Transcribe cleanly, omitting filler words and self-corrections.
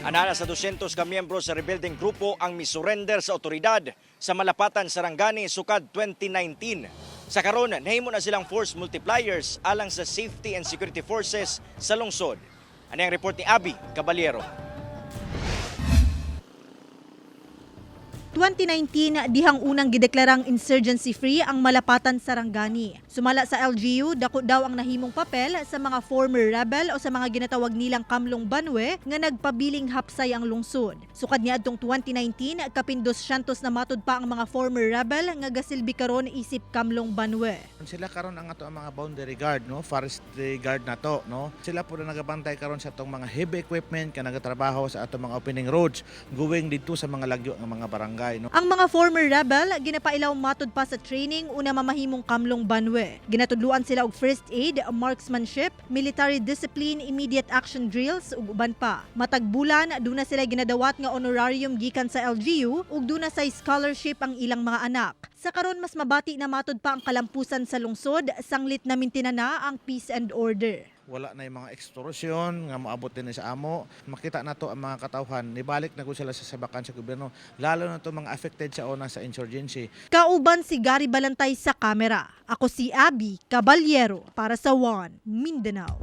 Anana sa 200 ka miyembro sa rebuilding grupo ang misurrender sa otoridad sa Malapatan, Sarangani sukad 2019. Sa karon, nahimo na silang force multipliers alang sa safety and security forces sa lungsod. Ano ang report ni Abby Caballero? 2019, dihang unang gideklarang insurgency-free ang Malapatan, Sarangani. Sumala sa LGU, dako daw ang nahimong papel sa mga former rebel o sa mga ginatawag nilang Kamlong Banwe nga nagpabiling hapsay ang lungsod. Sukad niadtong 2019, kapindos syantos na matud pa ang mga former rebel nga gasilbi karon isip Kamlong Banwe. Sila karon ang ato ang mga boundary guard, no, forestry guard nato, no. Sila po na nagabantay karon sa atong mga heavy equipment nga nagatrabaho sa atong mga opening roads going dito sa mga lagyo ng mga barangay. No? Ang mga former rebel, ginapailaw matud pa sa training una mamahimong Kamlong Banwe. Ginatudluan sila og first aid, marksmanship, military discipline, immediate action drills ug uban pa. Matag bulan, duna sila ginadawat nga honorarium gikan sa LGU ug duna sa scholarship ang ilang mga anak. Sa karon mas mabati na matud pa ang kalampusan sa lungsod, sanglit na mintinana ang peace and order. Wala na yung mga extortion nga moabot din sa amo. Makita na to ang mga katawhan, nibalik na ko sila sa sabakan sa gobyerno, lalo na to mga affected sa una sa insurgency. Kauban si Gary Balantay sa kamera. Ako si Abby Caballero para sa One Mindanao.